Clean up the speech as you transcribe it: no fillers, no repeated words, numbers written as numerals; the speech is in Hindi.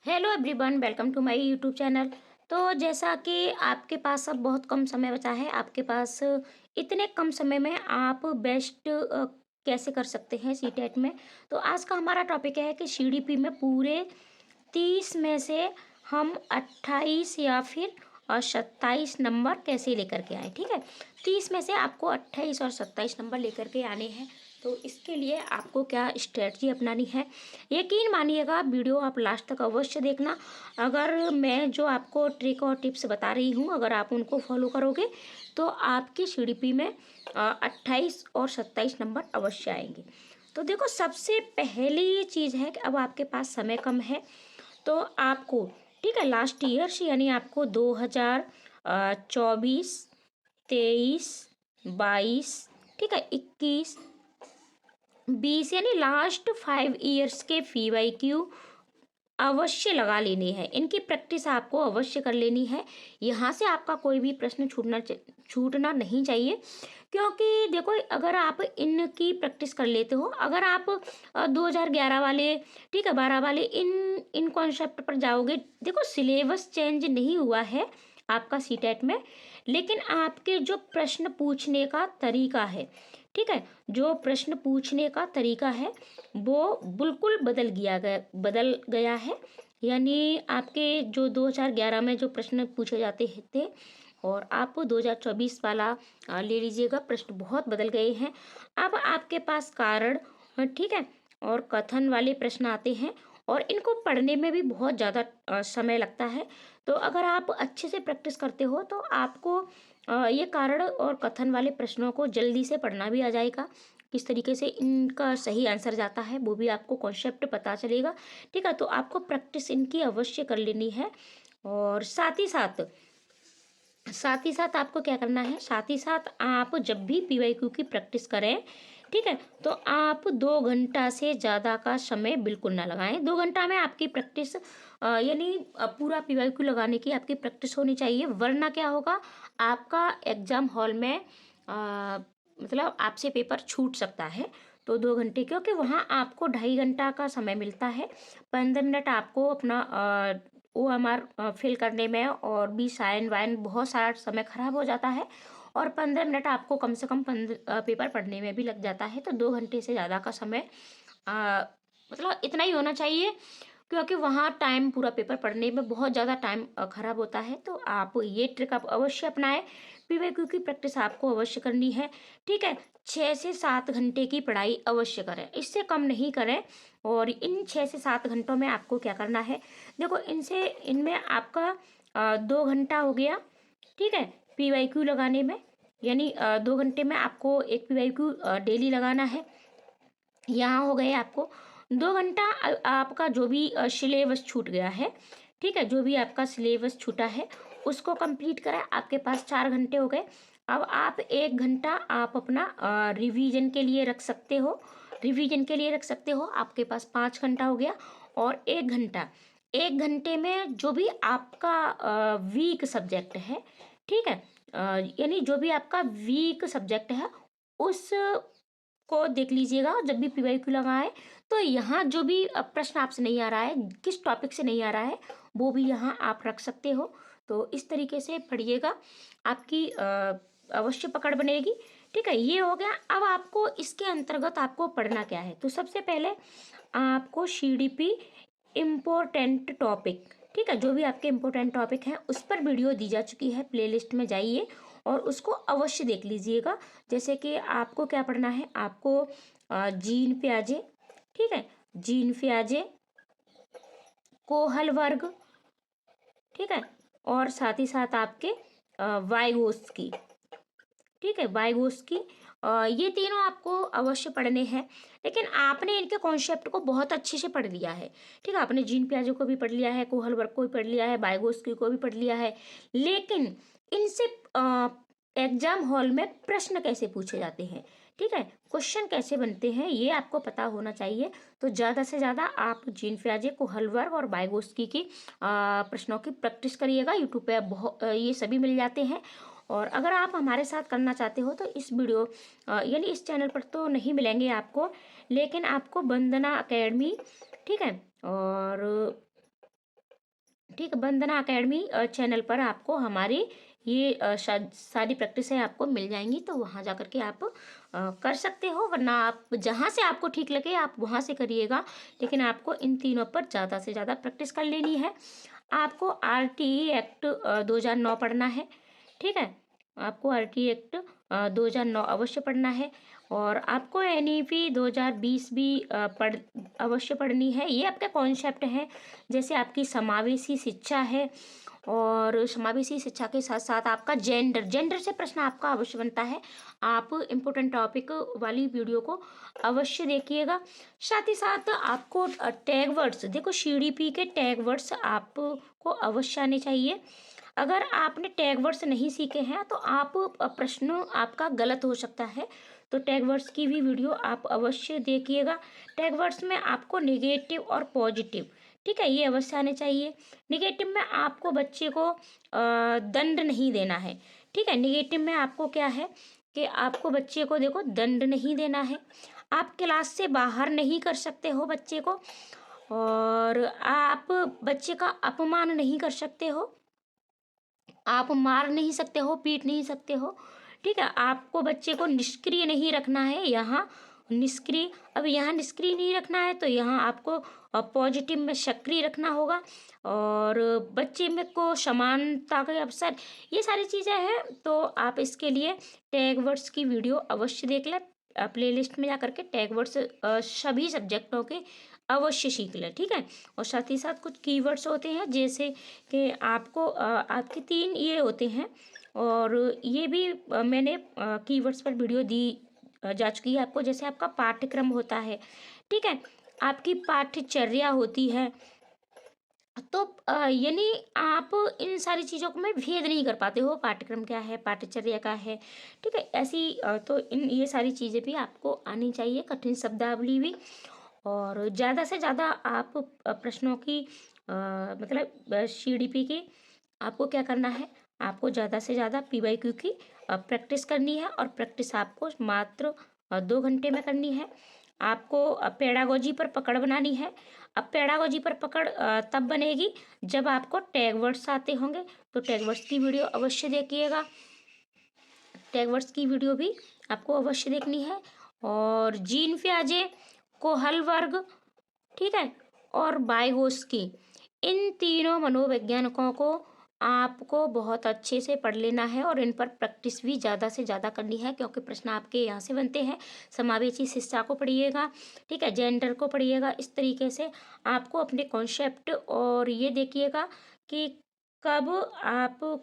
Hello everyone, welcome to my YouTube channel. तो जैसा कि आपके पास अब बहुत कम समय बचा है, आपके पास इतने कम समय में आप बेस्ट कैसे कर सकते हैं सीटेट में। तो आज का हमारा टॉपिक है कि सीडीपी में पूरे 30 में से हम 28 या फिर 27 नंबर कैसे लेकर के आए। ठीक है, 30 में से आपको 28 और 27 नंबर लेकर के आने हैं। तो इसके लिए आपको क्या स्ट्रेटजी अपनानी है, यकीन मानिएगा वीडियो आप लास्ट तक अवश्य देखना। अगर मैं जो आपको ट्रिक और टिप्स बता रही हूँ, अगर आप उनको फॉलो करोगे तो आपकी सीडीपी में 28 और 27 नंबर अवश्य आएंगे। तो देखो, सबसे पहली ये चीज़ है कि अब आपके पास समय कम है, तो आपको, ठीक है, लास्ट ईयर से यानी आपको 2024, 23, 22, ठीक है, 21, 20 यानी लास्ट 5 ईयर्स के पीवाईक्यू अवश्य लगा लेनी है। इनकी प्रैक्टिस आपको अवश्य कर लेनी है। यहाँ से आपका कोई भी प्रश्न छूटना नहीं चाहिए, क्योंकि देखो, अगर आप इनकी प्रैक्टिस कर लेते हो, अगर आप 2011 वाले, ठीक है, 12 वाले इन इन कॉन्सेप्ट पर जाओगे। देखो, सिलेबस चेंज नहीं हुआ है आपका सीटेट में, लेकिन आपके जो प्रश्न पूछने का तरीका है, ठीक है, जो प्रश्न पूछने का तरीका है वो बिल्कुल बदल गया है। यानी आपके जो 2011 में जो प्रश्न पूछे जाते थे और आप 2024 वाला ले लीजिएगा, प्रश्न बहुत बदल गए हैं। अब आपके पास कारण, ठीक है, और कथन वाले प्रश्न आते हैं और इनको पढ़ने में भी बहुत ज़्यादा समय लगता है। तो अगर आप अच्छे से प्रैक्टिस करते हो तो आपको ये कारण और कथन वाले प्रश्नों को जल्दी से पढ़ना भी आ जाएगा। किस तरीके से इनका सही आंसर जाता है वो भी आपको कॉन्सेप्ट पता चलेगा। ठीक है, तो आपको प्रैक्टिस इनकी अवश्य कर लेनी है। और साथ ही साथ आपको क्या करना है, साथ ही साथ आप जब भी पीवाईक्यू की प्रैक्टिस करें, ठीक है, तो आप 2 घंटा से ज़्यादा का समय बिल्कुल ना लगाएं। 2 घंटा में आपकी प्रैक्टिस यानी पूरा पीवाईक्यू लगाने की आपकी प्रैक्टिस होनी चाहिए, वरना क्या होगा, आपका एग्जाम हॉल में मतलब आपसे पेपर छूट सकता है। तो 2 घंटे, क्योंकि वहाँ आपको 2.5 घंटा का समय मिलता है। 15 मिनट आपको अपना OMR फिल करने में, और भी साइन वाइन बहुत सारा समय खराब हो जाता है, और 15 मिनट आपको कम से कम पेपर पढ़ने में भी लग जाता है। तो 2 घंटे से ज़्यादा का समय मतलब इतना ही होना चाहिए, क्योंकि वहाँ टाइम पूरा पेपर पढ़ने में बहुत ज़्यादा टाइम खराब होता है। तो आप ये ट्रिक आप अवश्य अपनाएं। पीवाईक्यू की प्रैक्टिस आपको अवश्य करनी है। ठीक है, 6 से 7 घंटे की पढ़ाई अवश्य करें, इससे कम नहीं करें। और इन 6 से 7 घंटों में आपको क्या करना है, देखो, इनमें आपका 2 घंटा हो गया, ठीक है, पीवाईक्यू लगाने में। यानी 2 घंटे में आपको एक पीवाईक्यू डेली लगाना है। यहाँ हो गए आपको 2 घंटा। आपका जो भी सिलेबस छूट गया है, ठीक है, जो भी आपका सिलेबस छूटा है उसको कंप्लीट करें, आपके पास 4 घंटे हो गए। अब आप 1 घंटा आप अपना रिवीजन के लिए रख सकते हो, आपके पास 5 घंटा हो गया। और 1 घंटा, 1 घंटे में जो भी आपका वीक सब्जेक्ट है, ठीक है, यानी जो भी आपका वीक सब्जेक्ट है उस को देख लीजिएगा। जब भी पीवाईक्यू लगाए तो यहाँ जो भी प्रश्न आपसे नहीं आ रहा है, किस टॉपिक से नहीं आ रहा है, वो भी यहाँ आप रख सकते हो। तो इस तरीके से पढ़िएगा, आपकी अवश्य पकड़ बनेगी। ठीक है, ये हो गया। अब आपको इसके अंतर्गत आपको पढ़ना क्या है, तो सबसे पहले आपको सीडीपी इम्पोर्टेंट टॉपिक, ठीक है, जो भी आपके इम्पोर्टेंट टॉपिक हैं उस पर वीडियो दी जा चुकी है, प्लेलिस्ट में जाइए और उसको अवश्य देख लीजिएगा। जैसे कि आपको क्या पढ़ना है, आपको जीन पियाजे, ठीक है, जीन पियाजे, कोहल वर्ग, ठीक है, और साथ ही साथ आपके वाइगोस्की, ठीक है, वाइगोस्की, ये तीनों आपको अवश्य पढ़ने हैं। लेकिन आपने इनके कॉन्सेप्ट को बहुत अच्छे से पढ़ लिया है। ठीक है, आपने जीन पियाजे को भी पढ़ लिया है, कोहल वर्ग को भी पढ़ लिया है, वाइगोस्की को भी पढ़ लिया है। लेकिन इनसे एग्जाम हॉल में प्रश्न कैसे पूछे जाते हैं, ठीक है, क्वेश्चन कैसे बनते हैं, ये आपको पता होना चाहिए। तो ज़्यादा से ज़्यादा आप जीन पियाजे, कोहल वर्ग और वाइगोस्की की प्रश्नों की प्रैक्टिस करिएगा। यूट्यूब पे बहुत ये सभी मिल जाते हैं। और अगर आप हमारे साथ करना चाहते हो तो इस वीडियो यानी इस चैनल पर तो नहीं मिलेंगे आपको, लेकिन आपको वंदना अकेडमी, ठीक है, और ठीक है, वंदना अकेडमी चैनल पर आपको हमारी ये सारी प्रैक्टिस है आपको मिल जाएंगी, तो वहाँ जा कर के आप कर सकते हो, वरना आप जहाँ से आपको ठीक लगे आप वहाँ से करिएगा, लेकिन आपको इन तीनों पर ज़्यादा से ज़्यादा प्रैक्टिस कर लेनी है। आपको आरटीई एक्ट 2009 पढ़ना है, ठीक है, आपको आरटीई एक्ट 2009 अवश्य पढ़ना है, और आपको एनईपी 2020 भी अवश्य पढ़नी है। ये आपके कॉन्सेप्ट हैं, जैसे आपकी समावेशी शिक्षा है, और समावेशी शिक्षा के साथ साथ आपका जेंडर से प्रश्न आपका अवश्य बनता है। आप इम्पोर्टेंट टॉपिक वाली वीडियो को अवश्य देखिएगा। साथ ही साथ आपको टैग वर्ड्स, देखो सीडीपी के टैग वर्ड्स आपको अवश्य आने चाहिए। अगर आपने टैग वर्ड्स नहीं सीखे हैं तो आप प्रश्न आपका गलत हो सकता है, तो टैग वर्ड्स की भी वीडियो आप अवश्य देखिएगा। टैग वर्ड्स में आपको नेगेटिव और पॉजिटिव, ठीक है, ये अवश्य आने चाहिए। नेगेटिव में आपको बच्चे को दंड नहीं देना है, ठीक है, नेगेटिव में आपको क्या है कि आपको बच्चे को देखो दंड नहीं देना है, आप क्लास से बाहर नहीं कर सकते हो बच्चे को, और आप बच्चे का अपमान नहीं कर सकते हो, आप मार नहीं सकते हो, पीट नहीं सकते हो, ठीक है। आपको बच्चे को निष्क्रिय नहीं रखना है, यहाँ निष्क्रिय, अब यहाँ निष्क्रिय नहीं रखना है तो यहाँ आपको पॉजिटिव में सक्रिय रखना होगा, और बच्चे में को समानता के अवसर, ये सारी चीज़ें हैं। तो आप इसके लिए टैग वर्ड्स की वीडियो अवश्य देख लें, प्लेलिस्ट में जा करके टैग वर्ड्स सभी सब्जेक्टों के अवश्य सीख लें, ठीक है। और साथ ही साथ कुछ कीवर्ड्स होते हैं, जैसे कि आपको आपके 3 ये होते हैं, और ये भी मैंने कीवर्ड्स पर वीडियो दी जा चुकी है आपको। जैसे आपका पाठ्यक्रम होता है, ठीक है, आपकी पाठ्यचर्या होती है, तो यानी आप इन सारी चीज़ों को में भेद नहीं कर पाते हो, पाठ्यक्रम क्या है, पाठ्यचर्या क्या है, ठीक है। ऐसी तो इन ये सारी चीज़ें भी आपको आनी चाहिए, कठिन शब्दावली भी, और ज़्यादा से ज़्यादा आप प्रश्नों की मतलब सीडीपी की आपको क्या करना है, आपको ज़्यादा से ज़्यादा पीवाईक्यू की प्रैक्टिस करनी है, और प्रैक्टिस आपको मात्र 2 घंटे में करनी है। आपको पेडागोजी पर पकड़ बनानी है। अब पेडागोजी पर पकड़ तब बनेगी जब आपको टैग वर्ड्स आते होंगे, तो टैग वर्ड्स की वीडियो अवश्य देखिएगा, टैग वर्ड्स की वीडियो भी आपको अवश्य देखनी है। और जीन पियाजे, कोहल वर्ग, ठीक है, और वाइगोस्की, इन तीनों मनोवैज्ञानिकों को आपको बहुत अच्छे से पढ़ लेना है, और इन पर प्रैक्टिस भी ज़्यादा से ज़्यादा करनी है, क्योंकि प्रश्न आपके यहाँ से बनते हैं। समावेशी शिक्षा को पढ़िएगा, ठीक है, जेंडर को पढ़िएगा, इस तरीके से आपको अपने कॉन्सेप्ट, और ये देखिएगा कि कब आपको